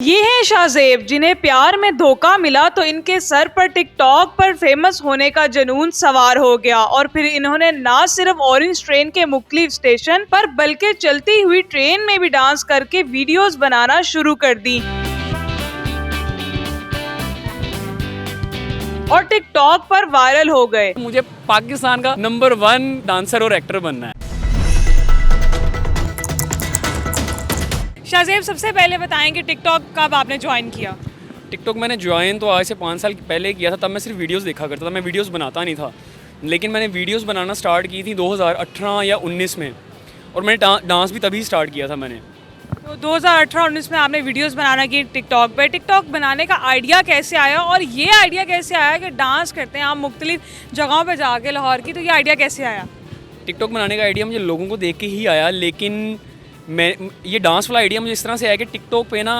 ये हैं शाहजेब, जिन्हें प्यार में धोखा मिला तो इनके सर पर टिकटॉक पर फेमस होने का जुनून सवार हो गया और फिर इन्होंने ना सिर्फ ऑरेंज ट्रेन के मुख्तलिफ स्टेशन पर बल्कि चलती हुई ट्रेन में भी डांस करके वीडियोस बनाना शुरू कर दी और टिकटॉक पर वायरल हो गए। मुझे पाकिस्तान का नंबर 1 डांसर और एक्टर बनना है। शाहजेब, सबसे पहले बताएं कि टिकटॉक कब आपने ज्वाइन किया? टिकटॉक मैंने ज्वाइन तो आज से 5 साल पहले किया था। तब मैं सिर्फ वीडियोस देखा करता था, मैं वीडियोस बनाता नहीं था। लेकिन मैंने वीडियोस बनाना स्टार्ट की थी 2018 या 19 में, और मैंने डांस भी तभी स्टार्ट किया था मैंने। तो 2018-19 में आपने वीडियोस बनाना की टिकटॉक पे। टिकटॉक बनाने का आइडिया कैसे आया और ये आइडिया कैसे आया कि डांस करते हैं आप मुख्तलिफ जगहों पे जाके लाहौर की, तो ये आइडिया कैसे आया? टिकटॉक बनाने का आइडिया मुझे लोगों को देख के ही आया, लेकिन मैं ये डांस वाला आइडिया मुझे इस तरह से आया कि टिकटॉक पे ना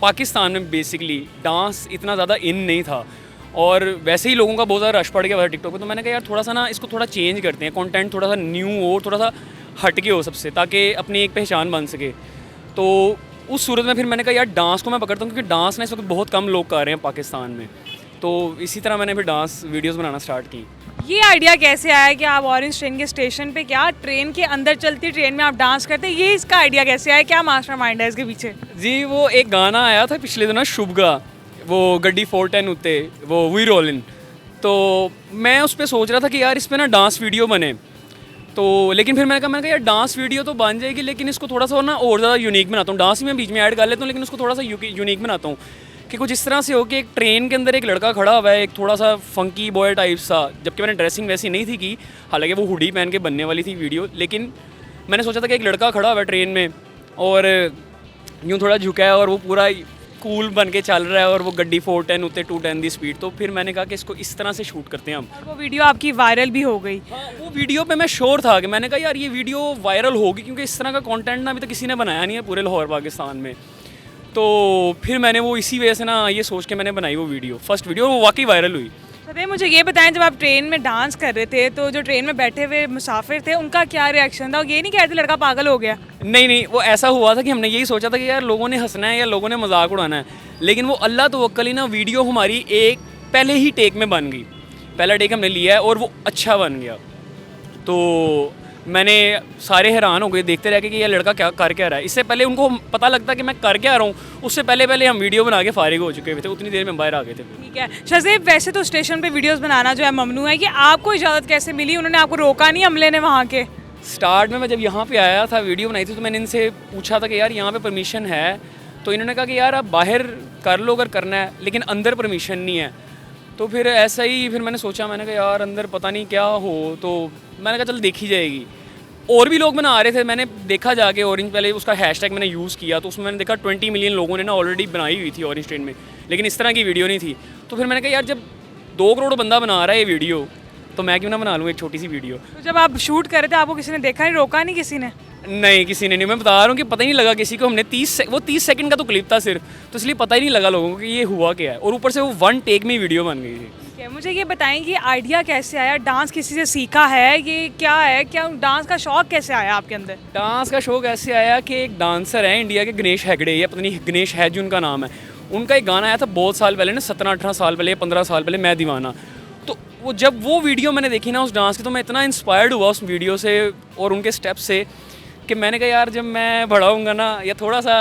पाकिस्तान में बेसिकली डांस इतना ज़्यादा इन नहीं था और वैसे ही लोगों का बहुत ज़्यादा रश पड़ गया था टिकटॉक पे। तो मैंने कहा यार थोड़ा सा ना इसको थोड़ा चेंज करते हैं, कंटेंट थोड़ा सा न्यू हो, थोड़ा सा हटके हो सबसे, ताकि अपनी एक पहचान बन सके। तो उस सूरत में फिर मैंने कहा यार डांस को मैं पकड़ता हूँ, क्योंकि डांस ना इस वक्त बहुत कम लोग कर रहे हैं पाकिस्तान में। तो इसी तरह मैंने फिर डांस वीडियोज़ बनाना स्टार्ट की। ये आइडिया कैसे आया कि आप ऑरेंज ट्रेन के स्टेशन पे, क्या ट्रेन के अंदर चलती ट्रेन में आप डांस करते हैं, ये इसका आइडिया कैसे आया? क्या मास्टरमाइंड है इसके पीछे? जी, वो एक गाना आया था पिछले दिनों शुभ का, वो गड्डी 410 उत्ते वो वी रोलिन। तो मैं उस पर सोच रहा था कि यार इस पर ना डांस वीडियो बने। तो लेकिन फिर मैंने कहा यार डांस वीडियो तो बन जाएगी, लेकिन इसको थोड़ा सा ना और ज़्यादा यूनिक बनाता हूँ। डांस ही मैं बीच में ऐड कर लेता हूँ, लेकिन उसको थोड़ा सा यूनिक बनाता हूँ कि कुछ इस तरह से हो कि एक ट्रेन के अंदर एक लड़का खड़ा हुआ है, एक थोड़ा सा फंकी बॉय टाइप सा, जबकि मैंने ड्रेसिंग वैसी नहीं थी की, हालांकि वो हुडी पहन के बनने वाली थी वीडियो। लेकिन मैंने सोचा था कि एक लड़का खड़ा हुआ है ट्रेन में और यूँ थोड़ा झुका है और वो पूरा कूल बन के चल रहा है और वो गड्डी 410 उत्ते 210 दी स्पीड। तो फिर मैंने कहा कि इसको इस तरह से शूट करते हैं हम। और वो वीडियो आपकी वायरल भी हो गई। हाँ, वो वीडियो पे मैं श्योर था कि मैंने कहा यार ये वीडियो वायरल होगी, क्योंकि इस तरह का कंटेंट ना अभी तक किसी ने बनाया नहीं है पूरे लाहौर पाकिस्तान में। तो फिर मैंने वो इसी वजह से ना ये सोच के मैंने बनाई वो वीडियो, फर्स्ट वीडियो, वो वाकई वायरल हुई। सदैव, मुझे ये बताएं, जब आप ट्रेन में डांस कर रहे थे तो जो ट्रेन में बैठे हुए मुसाफिर थे उनका क्या रिएक्शन था? ये नहीं कहते लड़का पागल हो गया? नहीं, वो ऐसा हुआ था कि हमने यही सोचा था कि यार लोगों ने हंसना है या लोगों ने मजाक उड़ाना है, लेकिन वो अल्लाह तवक्कल ही ना वीडियो हमारी एक पहले ही टेक में बन गई। पहला टेक हमने लिया है और वो अच्छा बन गया। तो मैंने सारे हैरान हो गए देखते रह के कि ये लड़का क्या कर क्या रहा है। इससे पहले उनको पता लगता कि मैं कर क्या रहा हूँ, उससे पहले हम वीडियो बना के फारिग हो चुके थे, उतनी देर में बाहर आ गए थे। ठीक है शाहजेब, वैसे तो स्टेशन पे वीडियोस बनाना जो है ममनू है, कि आपको इजाज़त कैसे मिली? उन्होंने आपको रोका नहीं अमले ने वहाँ के? स्टार्ट में मैं जब यहाँ पे आया था वीडियो बनाई थी तो मैंने इनसे पूछा था कि यार यहाँ पे परमिशन है? तो इन्होंने कहा कि यार आप बाहर कर लो अगर करना है, लेकिन अंदर परमिशन नहीं है। तो फिर ऐसा ही फिर मैंने सोचा, मैंने कहा यार अंदर पता नहीं क्या हो, तो मैंने कहा चल देखी जाएगी। और भी लोग बना रहे थे, मैंने देखा जाके ऑरेंज, पहले उसका हैशटैग मैंने यूज़ किया तो उसमें मैंने देखा 20 मिलियन लोगों ने ना ऑलरेडी बनाई हुई थी ऑरेंज ट्रेन में, लेकिन इस तरह की वीडियो नहीं थी। तो फिर मैंने कहा यार जब 2 करोड़ बंदा बना रहा है ये वीडियो, तो मैं क्यों ना बना लूँ एक छोटी सी वीडियो। तो जब आप शूट कर रहे थे आपको किसी ने देखा नहीं, रोका नहीं किसी ने? नहीं, किसी ने नहीं। मैं बता रहा हूँ कि पता ही नहीं लगा किसी को। हमने 30 सेकंड का तो क्लिप था सिर्फ, तो इसलिए पता ही नहीं लगा लोगों को कि ये हुआ क्या है, और ऊपर से वो 1 टेक में वीडियो बन गई थी। ठीक है, मुझे ये बताएं कि आइडिया कैसे आया? डांस किसी से सीखा है? ये क्या है, क्या डांस का शौक कैसे आया आपके अंदर? डांस का शौक ऐसे आया कि एक डांसर है इंडिया के, गणेश हेगड़े, या पता नहीं गणेश है जो उनका नाम है, उनका एक गाना आया था बहुत साल पहले ना, 17-18 साल पहले, 15 साल पहले, मैं दीवाना। तो वो जब वो वीडियो मैंने देखी ना उस डांस की, तो मैं इतना इंस्पायर्ड हुआ उस वीडियो से और उनके स्टेप से कि मैंने कहा यार जब मैं बड़ा होऊंगा ना या थोड़ा सा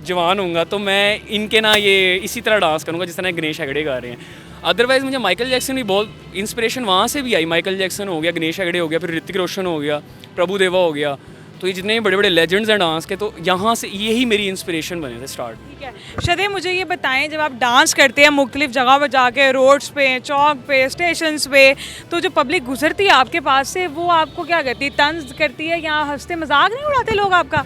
जवान होऊंगा तो मैं इनके ना ये इसी तरह डांस करूँगा जिस तरह गणेश हेगड़े गा रहे हैं। अदरवाइज़ मुझे माइकल जैक्सन भी बहुत इंस्पिरेशन वहाँ से भी आई। माइकल जैक्सन हो गया, गणेश हेगड़े हो गया, फिर ऋतिक रोशन हो गया, प्रभु देवा हो गया। तो ये जितने बड़े बड़े लेजेंड्स हैं डांस के, तो यहाँ से यही मेरी इंस्पिरेशन बने थे स्टार्ट। ठीक है शाहजेब, मुझे ये बताएं, जब आप डांस करते हैं मुख्तलिफ जगह पर जाके, रोड्स पे, चौक पे, स्टेशंस पे, तो जो पब्लिक गुजरती है आपके पास से वो आपको क्या कहती है? तंज करती है या हंसते मजाक नहीं उड़ाते लोग आपका?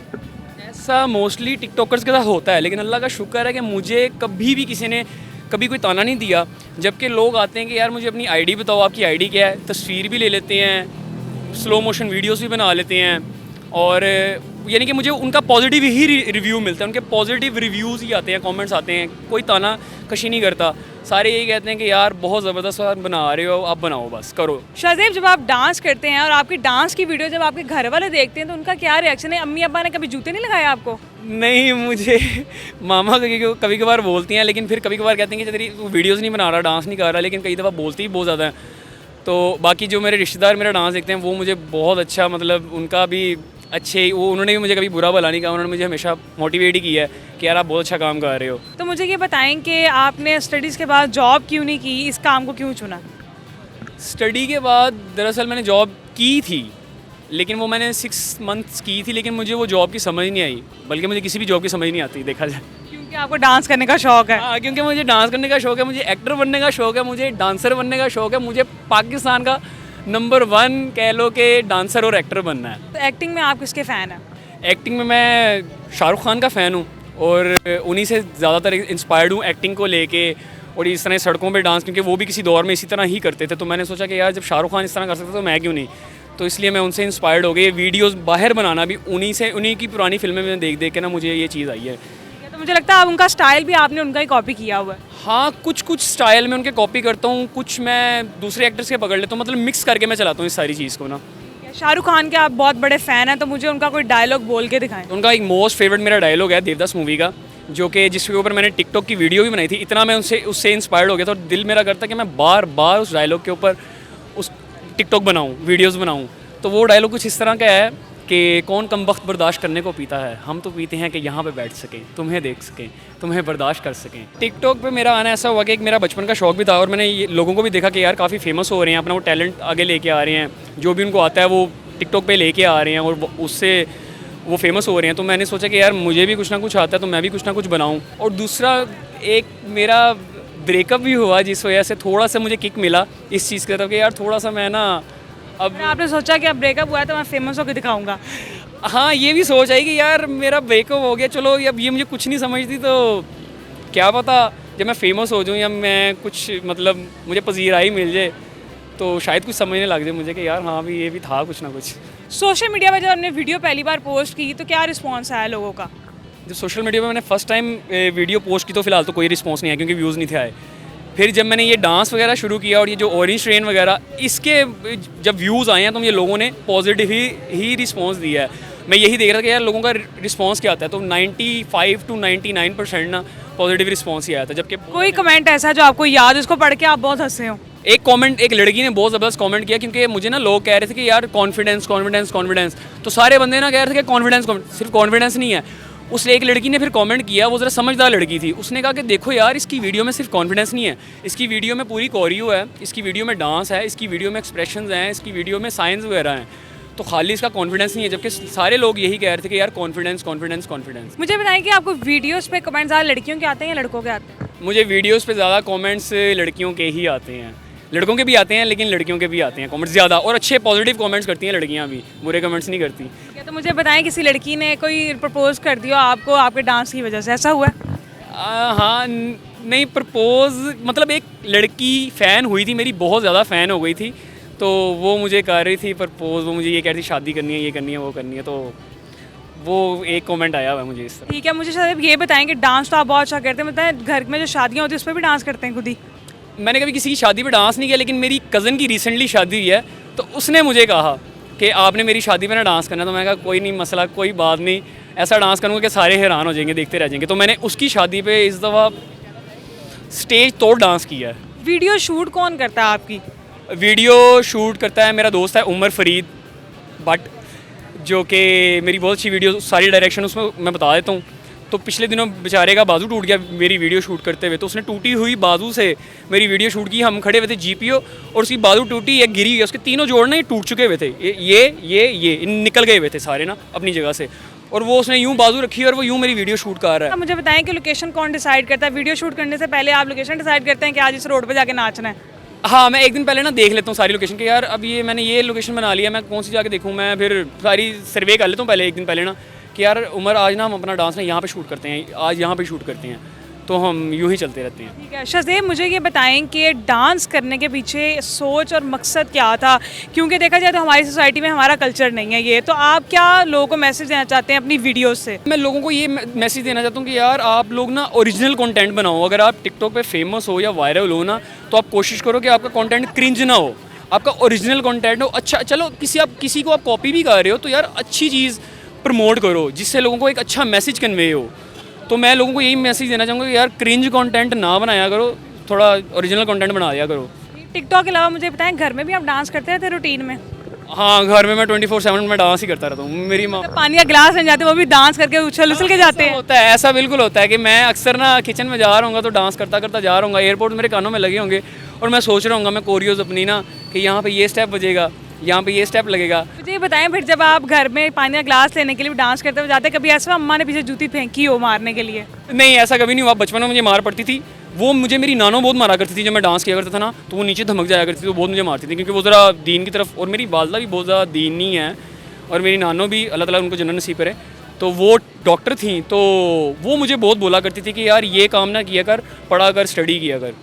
ऐसा मोस्टली टिकटॉकर्स के साथ होता है, लेकिन अल्लाह का शुक्र है कि मुझे कभी भी किसी ने कभी कोई ताना नहीं दिया। जबकि लोग आते हैं कि यार मुझे अपनी आईडी बताओ, आपकी आईडी क्या है, तस्वीर भी ले लेते हैं, स्लो मोशन वीडियोस भी बना लेते हैं, और यानी कि मुझे उनका पॉजिटिव ही रिव्यू मिलता है, उनके पॉजिटिव रिव्यूज़ ही आते हैं, कमेंट्स आते हैं, कोई ताना नक्काशी नहीं करता, सारे यही कहते हैं कि यार बहुत ज़बरदस्त बना रहे हो, आप बनाओ, बस करो। शाहज़ेब, जब आप डांस करते हैं और आपकी डांस की वीडियो जब आपके घर वाले देखते हैं तो उनका क्या रिएक्शन है? अम्मी अब्बा ने कभी जूते नहीं लगाए आपको? नहीं, मुझे मामा कभी कभार बोलती हैं, लेकिन फिर कभी कभार कहती हैं कि तेरी तू वीडियोज़ नहीं बना रहा, डांस नहीं कर रहा, लेकिन कई दफ़ा बोलती ही बहुत ज़्यादा है। तो बाकी जो मेरे रिश्तेदार मेरा डांस देखते हैं वो मुझे बहुत अच्छा, मतलब उनका भी अच्छे, वो उन्होंने भी मुझे कभी बुरा भला नहीं कहा, उन्होंने मुझे हमेशा मोटिवेट ही किया है कि यार आप बहुत अच्छा काम कर रहे हो। तो मुझे ये बताएं कि आपने स्टडीज़ के बाद जॉब क्यों नहीं की, इस काम को क्यों चुना? स्टडी के बाद दरअसल मैंने जॉब की थी, लेकिन वो मैंने 6 मंथ्स की थी, लेकिन मुझे वो जॉब की समझ नहीं आई, बल्कि मुझे किसी भी जॉब की समझ नहीं आती देखा जाए। क्योंकि आपको डांस करने का शौक है। हाँ, क्योंकि मुझे डांस करने का शौक है, मुझे एक्टर बनने का शौक है, मुझे डांसर बनने का शौक है, मुझे पाकिस्तान का नंबर 1 कह लो कि डांसर और एक्टर बनना है। तो एक्टिंग में आप किसके फ़ैन हैं? एक्टिंग में मैं शाहरुख खान का फ़ैन हूँ और उन्हीं से ज़्यादातर इंस्पायर्ड हूँ एक्टिंग को लेके, और इस तरह सड़कों पे डांस, क्योंकि वो भी किसी दौर में इसी तरह ही करते थे, तो मैंने सोचा कि यार जब शाहरुख खान इस तरह कर सकते तो मैं क्यों नहीं, तो इसलिए मैं उनसे इंस्पायर्ड हो गई। वीडियोस बाहर बनाना भी उन्हीं की पुरानी फिल्में में देख देख के ना मुझे ये चीज़ आई है। तो मुझे लगता है आप उनका स्टाइल भी आपने उनका ही कॉपी किया हुआ है। हाँ, कुछ स्टाइल में उनके कॉपी करता हूँ, कुछ मैं दूसरे एक्टर्स के पकड़ लेता हूँ, मतलब मिक्स करके मैं चलाता हूँ इस सारी चीज़ को ना। शाहरुख खान के आप बहुत बड़े फ़ैन हैं, तो मुझे उनका कोई डायलॉग बोल के दिखाएं। उनका एक मोस्ट फेवरेट मेरा डायलॉग है देवदास मूवी का, जो कि जिसके ऊपर मैंने टिकटॉक की वीडियो भी बनाई थी। इतना मैं उससे इंस्पायर्ड हो गया था और दिल मेरा करता कि मैं बार बार उस डायलॉग के ऊपर उस टिकटॉक बनाऊँ, वीडियोज़ बनाऊँ। तो वो डायलॉग कुछ इस तरह का है कि कौन कमबख्त बर्दाश्त करने को पीता है, हम तो पीते हैं कि यहाँ पे बैठ सकें, तुम्हें देख सकें, तुम्हें बर्दाश्त कर सकें। टिकटॉक पे मेरा आना ऐसा हुआ कि एक मेरा बचपन का शौक भी था और मैंने ये लोगों को भी देखा कि यार काफ़ी फेमस हो रहे हैं, अपना वो टैलेंट आगे लेके आ रहे हैं, जो भी उनको आता है वो टिकटॉक पे लेके आ रहे हैं और उससे वो फेमस हो रहे हैं। तो मैंने सोचा कि यार मुझे भी कुछ ना कुछ आता है तो मैं भी कुछ ना कुछ बनाऊँ। और दूसरा एक मेरा ब्रेकअप भी हुआ जिस वजह से थोड़ा सा मुझे किक मिला इस चीज़ की तरफ कि यार थोड़ा सा मैं ना अब आपने सोचा कि अब ब्रेकअप हुआ है तो मैं फेमस होकर दिखाऊंगा। हाँ, ये भी सोच आई कि यार मेरा ब्रेकअप हो गया, चलो अब ये मुझे कुछ नहीं समझती, तो क्या पता जब मैं फेमस हो जाऊँ या मैं कुछ मतलब मुझे पजीराई मिल जाए तो शायद कुछ समझने लग जाए मुझे कि यार हाँ भी ये भी था कुछ ना कुछ। सोशल मीडिया पर जब हमने वीडियो पहली बार पोस्ट की तो क्या रिस्पॉन्स आया लोगों का? जब सोशल मीडिया पे मैंने फर्स्ट टाइम वीडियो पोस्ट की तो फिलहाल तो कोई रिस्पॉन्स नहीं आया क्योंकि व्यूज़ नहीं थे आए। फिर जब मैंने ये डांस वगैरह शुरू किया और ये जो ऑरेंज ट्रेन वगैरह इसके जब व्यूज़ आए हैं तो ये लोगों ने पॉजिटिव ही रिस्पॉन्स दिया है। मैं यही देख रहा था कि यार लोगों का रिस्पॉन्स क्या आता है, तो 95 to 99% ना पॉजिटिव रिस्पॉन्स ही आया था। जबकि कोई कमेंट ऐसा जो आपको याद, उसको पढ़ के आप बहुत हंसे हो? एक कमेंट, एक लड़की ने बहुत ज़बरदस्त कमेंट किया, क्योंकि मुझे ना लोग कह रहे थे कि यार कॉन्फिडेंस कॉन्फिडेंस कॉन्फिडेंस, तो सारे बंदे ना कह रहे थे कि कॉन्फिडेंस सिर्फ कॉन्फिडेंस नहीं है। उस एक लड़की ने फिर कमेंट किया, वो ज़रा समझदार लड़की थी, उसने कहा कि देखो यार इसकी वीडियो में सिर्फ कॉन्फिडेंस नहीं है, इसकी वीडियो में पूरी कोरियो है, इसकी वीडियो में डांस है, इसकी वीडियो में एक्सप्रेशंस हैं, इसकी वीडियो में साइंस वगैरह हैं, तो खाली इसका कॉन्फिडेंस नहीं है। जबकि सारे लोग यही कह रहे थे कि यार कॉन्फिडेंस कॉन्फिडेंस कॉन्फिडेंस। मुझे बताएं कि आपको वीडियोस पे कमेंट ज़्यादा लड़कियों के आते हैं या लड़कों के आते हैं? मुझे वीडियोस पे ज़्यादा कमेंट्स लड़कियों के ही आते हैं, लड़कों के भी आते हैं लेकिन लड़कियों के भी आते हैं कमेंट्स ज़्यादा, और अच्छे पॉजिटिव कमेंट्स करती हैं लड़कियां भी, बुरे कमेंट्स नहीं करती। तो मुझे बताएं किसी लड़की ने कोई प्रपोज कर दिया आपको आपके डांस की वजह से, ऐसा हुआ है? हाँ, नहीं प्रपोज मतलब एक लड़की फ़ैन हुई थी मेरी, बहुत ज़्यादा फ़ैन हो गई थी, तो वो मुझे कर रही थी प्रपोज, वो मुझे ये कह रही थी शादी करनी है, ये करनी है, वो करनी है, तो वो एक कमेंट आया हुआ मुझे इस तरह। ठीक है, मुझे शायद ये बताएं कि डांस तो आप बहुत अच्छा करते हैं, मतलब घर में जो शादियाँ होती हैं उस पर भी डांस करते हैं खुद ही? मैंने कभी किसी की शादी पे डांस नहीं किया, लेकिन मेरी कज़न की रिसेंटली शादी हुई है, तो उसने मुझे कहा कि आपने मेरी शादी में ना डांस करना, तो मैंने कहा कोई नहीं मसला, कोई बात नहीं, ऐसा डांस करूँगा कि सारे हैरान हो जाएंगे, देखते रह जाएंगे। तो मैंने उसकी शादी पे इस दफ़ा स्टेज तोड़ डांस किया है। वीडियो शूट कौन करता है आपकी? वीडियो शूट करता है मेरा दोस्त है उमर फरीद बट, जो कि मेरी बहुत अच्छी वीडियो सारी डायरेक्शन उसमें मैं बता देता हूँ। तो पिछले दिनों बेचारे का बाजू टूट गया मेरी वीडियो शूट करते हुए, तो उसने टूटी हुई बाजू से मेरी वीडियो शूट की। हम खड़े हुए थे GPO और उसकी बाजू टूटी, एक गिरी हुई, उसके तीनों जोड़ ना ये टूट चुके हुए थे, ये निकल गए हुए थे सारे ना अपनी जगह से, और वो उसने यूँ बाजू रखी और वो यूँ मेरी वीडियो शूट कर रहा है। मुझे बताएं कि लोकेशन कौन डिसाइड करता है? वीडियो शूट करने से पहले आप लोकेशन डिसाइड करते हैं कि आज इस रोड पर जाके नाचना है? हाँ, मैं एक दिन पहले ना देख लेता हूँ सारी लोकेशन के, यार अब ये मैंने ये लोकेशन बना लिया, मैं कौन सी जाके देखूँ, मैं फिर सारी सर्वे कर लेता हूँ पहले, एक दिन पहले ना, कि यार उमर आज ना हम अपना डांस ना यहाँ पे शूट करते हैं, आज यहाँ पे शूट करते हैं। तो हम यूं ही चलते रहते हैं। ठीक है शहज़ेब, मुझे ये बताएं कि डांस करने के पीछे सोच और मकसद क्या था, क्योंकि देखा जाए तो हमारी सोसाइटी में हमारा कल्चर नहीं है ये, तो आप क्या लोगों को मैसेज देना चाहते हैं अपनी वीडियोस से? मैं लोगों को ये मैसेज देना चाहता हूँ कि यार आप लोग ना ओरिजिनल कंटेंट बनाओ। अगर आप टिकटॉक पे फेमस हो या वायरल हो ना, तो आप कोशिश करो कि आपका कंटेंट क्रिंज ना हो, आपका ओरिजिनल कंटेंट हो। अच्छा चलो किसी को आप कॉपी भी कर रहे हो तो यार अच्छी चीज़ प्रमोट करो जिससे लोगों को एक अच्छा मैसेज कन्वे हो। तो मैं लोगों को यही मैसेज देना चाहूँगा कि यार क्रिंज कंटेंट ना बनाया करो, थोड़ा ओरिजिनल कंटेंट बना दिया करो। टिकटॉक के अलावा मुझे बताएं, घर में भी आप डांस करते रहते रूटीन में? हाँ, घर में मैं 24/7 में डांस ही करता रहता हूँ। मेरी माँ पानी का गिलास बन जाते हैं, वो भी डांस करके उछल उछल के जाते हैं? होता है, ऐसा बिल्कुल होता है कि मैं अक्सर ना किचन में जा रहा हूँ तो डांस करता करता जा रहा हूँ, एयरपोर्ट मेरे कानों में लगे होंगे और मैं सोच रहा हूँ मैं कोरियोज अपनी ना कि यहाँ पे ये स्टेप बजेगा, यहाँ पे ये स्टेप लगेगा। मुझे ये बताएं, फिर जब आप घर में पानी का गिलास लेने के लिए डांस करते हुए जाते, कभी ऐसा अम्मा ने पीछे जूती फेंकी हो मारने के लिए? नहीं, ऐसा कभी नहीं हुआ। बचपन में मुझे मार पड़ती थी, वो मुझे मेरी नानो बहुत मारा करती थी। जब मैं डांस किया करता था ना तो वो नीचे धमक जाया करती थी, तो बहुत मुझे मारती थी क्योंकि वो ज़रा दीन की तरफ, और मेरी वालदा भी बहुत ज़्यादा दीनी है और मेरी नानो भी, अल्लाह ताला उनको जन्नत नसीब करे, तो वो डॉक्टर थी। तो वो मुझे बहुत बोला करती थी कि यार ये काम ना किया कर, पढ़ा कर, स्टडी किया कर।